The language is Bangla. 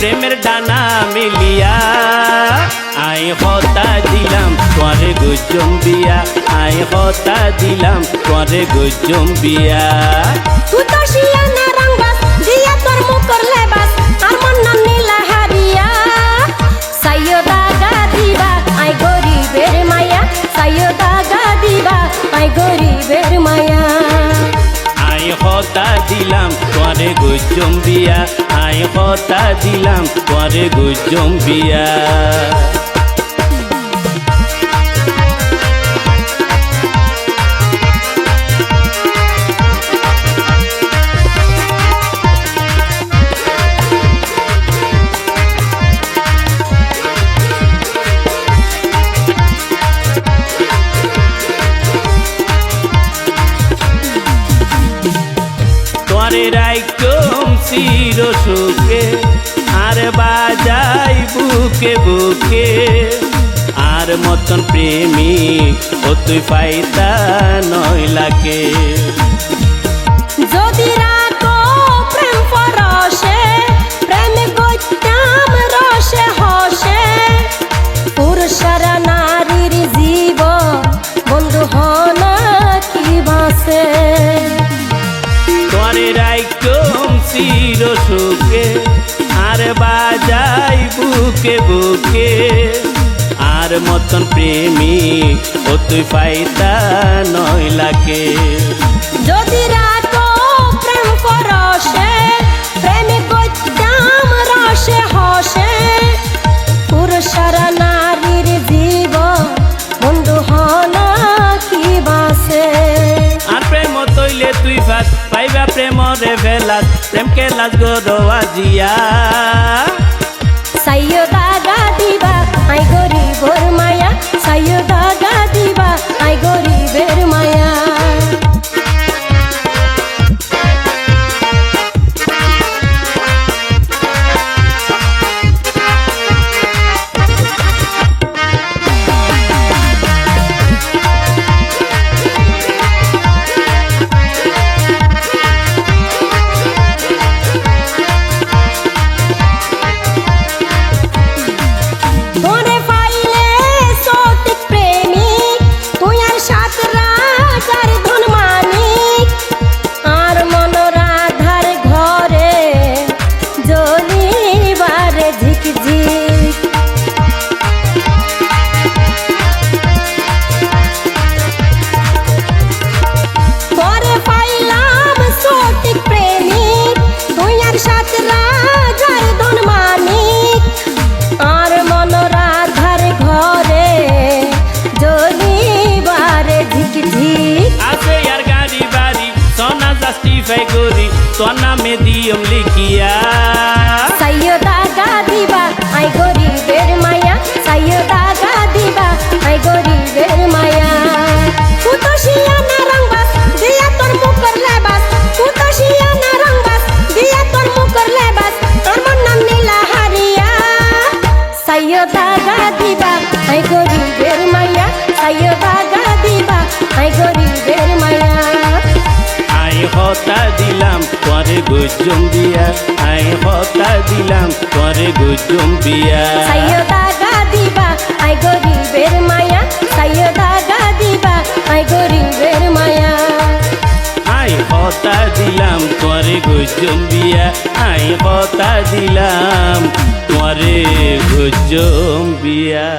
প্রেমের ডানা মিলিয়া আই হতা দিলাম তোরে গুজম বিয়া আই হতা দিলাম তোরে গুজম বিয়া তুই তো শিয়ানা রংবাস দিয়া তোর মুখর লেবাস আর মন নীলা হারিয়া সাইয়দা গা দিবা আই গরিবের মায়া সাইয়দা গা দিবা আই গরিবের মায়া আই হতা দিলাম তোরে গুজম বিয়া আই হতা দিলাম তোরে গুজম বিয়া তোরে রাইকম চির সুখে আর বাজাই বুকে বুকে আর মতন প্রেমিক ও তুই পাইতা নইলাকে যদি রাখো প্রেম পরশে প্রেম করতাম রসে হসে পুরুষের নারীর জীবন বন্ধু হনা কি বাসে তোরে রাইকম চির সুখে আর বাজাই বুকে বুকে আর মতন প্রেমিক ও তুই পাইতা নইলাকে যদি রাখো প্রেম পরশে প্রেম করতাম রসে হসে পুরুষের নারীর জীবন বন্ধু হনা কি বাসে আর প্রেম তৈলে তুই ফাস পাইবা প্রেমরে ফেলাস প্রেমকে লাজ গরোয়া জিয়া সাইয়দা গা দিবা আই গরিবের মায়া সাইয়দা গা দিবা আই গরিবের মায়া তোরে পাইলে সঠিক প্রেমিক তুই আর সাত রাজার ধন মানিক আর মন রাধার ঘরে জ্বলিবারে ঝিকঝিক তোরে পাইলাম সঠিক প্রেমিক তুই আর সাত রাজার ধন মানিক আর মন রাধার ঘরে জ্বলিবারে ঝিকঝিক আছে আর গাড়ি বাড়ি সোনা জাস্টিফাই করি তোর নামে দিয়ম লিখিয়া সাইয়দা গা দিবা আই গরিবের মায়া সাইয়দা গা দিবা আই গরিবের মায়া তুই তো শিয়ানা রংবাস দিয়া তোর মুখর লেবাস তুই তো শিয়ানা রংবাস দিয়া তোর মুখর লেবাস তোর মন নীলা হারিয়া সাইয়দা গা দিবা আই গরিবের মায়া সাইয়দা গা দিবা আই গরিবের মায়া আই হতা দিলাম তোরে গুজম বিয়া আই হতা দিলাম তোরে গুজম বিয়া সাইয়দা গা দিবা আই গরিবের মায়া সাইয়দা গা দিবা আই গরিবের মায়া আই হতা দিলাম তোরে গুজম বিয়া আই হতা দিলাম তোরে গুজম বিয়া